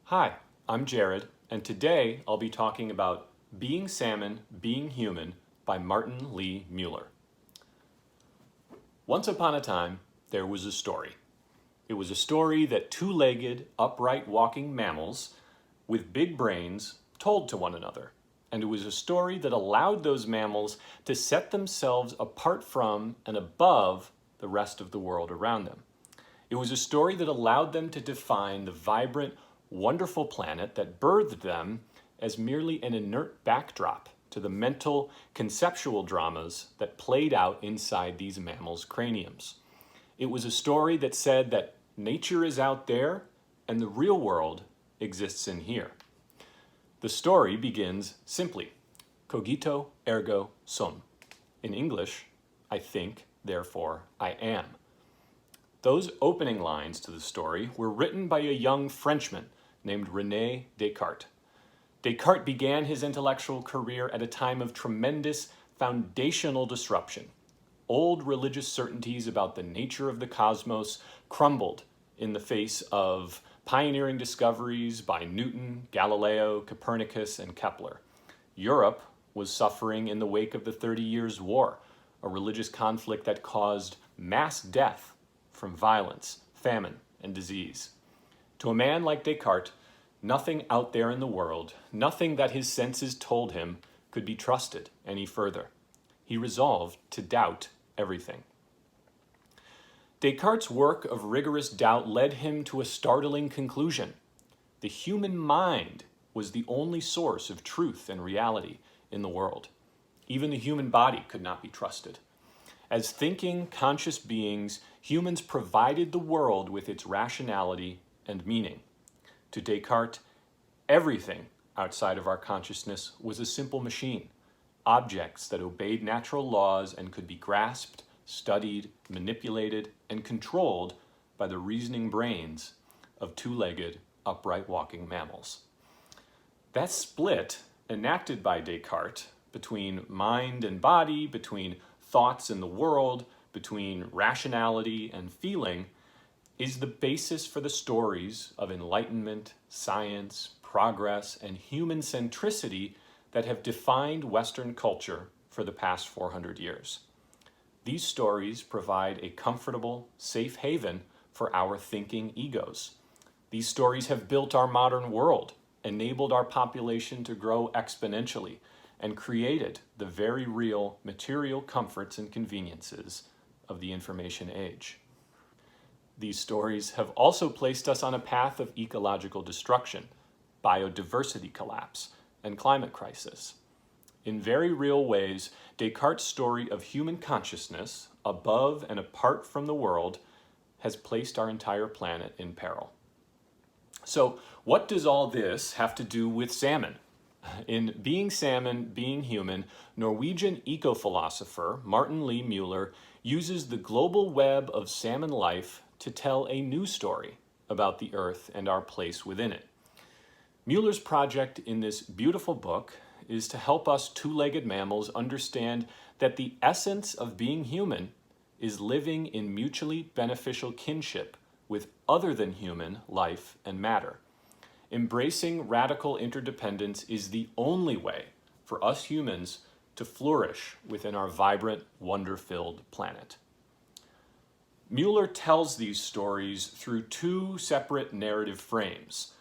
Hi, I'm Jared, and today I'll be talking about Being Salmon, Being Human by Martin Lee Müller. Once upon a time, there was a story. It was a story that two-legged, upright walking mammals with big brains told to one another. And it was a story that allowed those mammals to set themselves apart from and above the rest of the world around them. It was a story that allowed them to define the vibrant, wonderful planet that birthed them as merely an inert backdrop to the mental, conceptual dramas that played out inside these mammals' craniums. It was a story that said that nature is out there and the real world exists in here. The story begins simply, cogito ergo sum. In English, I think, therefore I am. Those opening lines to the story were written by a young Frenchman named René Descartes. Descartes began his intellectual career at a time of tremendous foundational disruption. Old religious certainties about the nature of the cosmos crumbled in the face of pioneering discoveries by Newton, Galileo, Copernicus, and Kepler. Europe was suffering in the wake of the 30 Years' War, a religious conflict that caused mass death from violence, famine, and disease. To a man like Descartes, nothing out there in the world, nothing that his senses told him could be trusted any further. He resolved to doubt everything. Descartes' work of rigorous doubt led him to a startling conclusion. The human mind was the only source of truth and reality in the world. Even the human body could not be trusted. As thinking, conscious beings, humans provided the world with its rationality and meaning. To Descartes, everything outside of our consciousness was a simple machine, objects that obeyed natural laws and could be grasped, studied, manipulated, and controlled by the reasoning brains of two-legged, upright walking mammals. That split, enacted by Descartes, between mind and body, between thoughts and the world, between rationality and feeling, is the basis for the stories of enlightenment, science, progress, and human centricity that have defined Western culture for the past 400 years. These stories provide a comfortable, safe haven for our thinking egos. These stories have built our modern world, enabled our population to grow exponentially, and created the very real material comforts and conveniences of the information age. These stories have also placed us on a path of ecological destruction, biodiversity collapse, and climate crisis. In very real ways, Descartes' story of human consciousness, above and apart from the world, has placed our entire planet in peril. So, what does all this have to do with salmon? In Being Salmon, Being Human, Norwegian ecophilosopher Martin Lee Müller uses the global web of salmon life to tell a new story about the earth and our place within it. Müller's project in this beautiful book is to help us two-legged mammals understand that the essence of being human is living in mutually beneficial kinship with other than human life and matter. Embracing radical interdependence is the only way for us humans to flourish within our vibrant, wonder-filled planet. Mueller tells these stories through two separate narrative frames.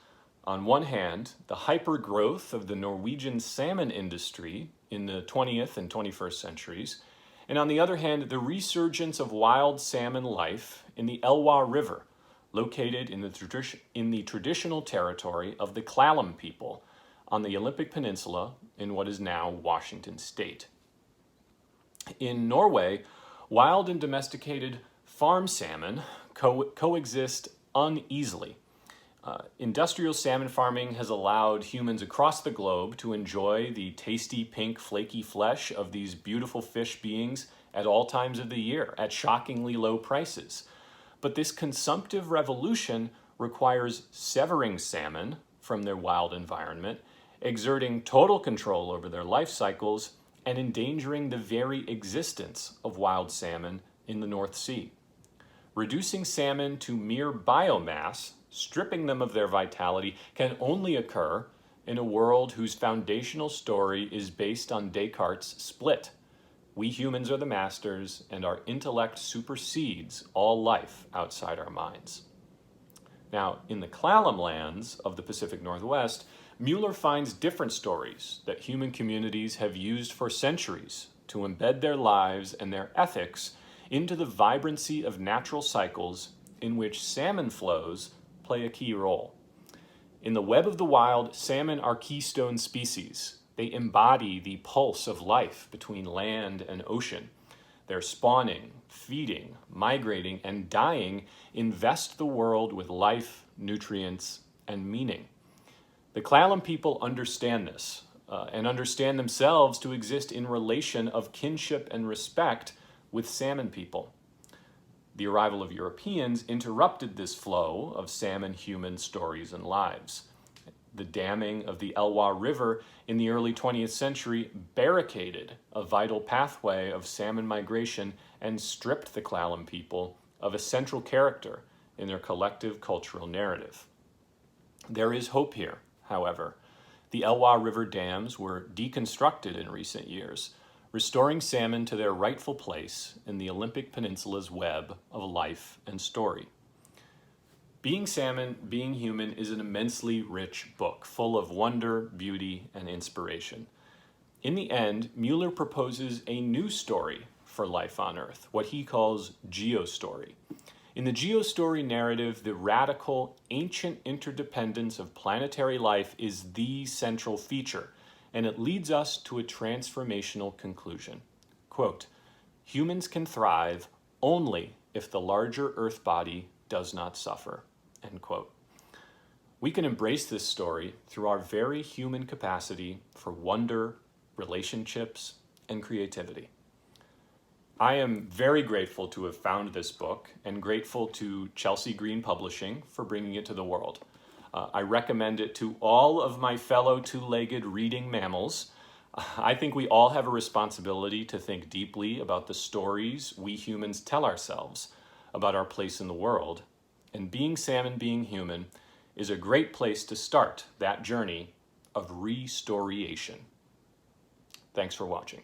On one hand, the hyper-growth of the Norwegian salmon industry in the 20th and 21st centuries, and on the other hand, the resurgence of wild salmon life in the Elwha River, located in the traditional territory of the Klallam people on the Olympic Peninsula in what is now Washington State. In Norway, wild and domesticated farm salmon coexist uneasily. Industrial salmon farming has allowed humans across the globe to enjoy the tasty pink flaky flesh of these beautiful fish beings at all times of the year at shockingly low prices. But this consumptive revolution requires severing salmon from their wild environment, exerting total control over their life cycles, and endangering the very existence of wild salmon in the North Sea. Reducing salmon to mere biomass Stripping them of their vitality can only occur in a world whose foundational story is based on Descartes' split. We humans are the masters, and our intellect supersedes all life outside our minds. Now, in the Clallam lands of the Pacific Northwest, Mueller finds different stories that human communities have used for centuries to embed their lives and their ethics into the vibrancy of natural cycles in which salmon flows play a key role. In the web of the wild, salmon are keystone species. They embody the pulse of life between land and ocean. Their spawning, feeding, migrating, and dying invest the world with life, nutrients, and meaning. The Clallam people understand this and understand themselves to exist in relation of kinship and respect with salmon people. The arrival of Europeans interrupted this flow of salmon-human stories and lives. The damming of the Elwha River in the early 20th century barricaded a vital pathway of salmon migration and stripped the Clallam people of a central character in their collective cultural narrative. There is hope here, however. The Elwha River dams were deconstructed in recent years, restoring salmon to their rightful place in the Olympic Peninsula's web of life and story. Being Salmon, Being Human is an immensely rich book, full of wonder, beauty, and inspiration. In the end, Mueller proposes a new story for life on Earth, what he calls geostory. In the geostory narrative, the radical, ancient interdependence of planetary life is the central feature, and it leads us to a transformational conclusion. Quote, "Humans can thrive only if the larger Earth body does not suffer." End quote. We can embrace this story through our very human capacity for wonder, relationships, and creativity. I am very grateful to have found this book and grateful to Chelsea Green Publishing for bringing it to the world. I recommend it to all of my fellow two-legged reading mammals. I think we all have a responsibility to think deeply about the stories we humans tell ourselves about our place in the world. And Being Salmon, Being Human is a great place to start that journey of restoration. Thanks for watching.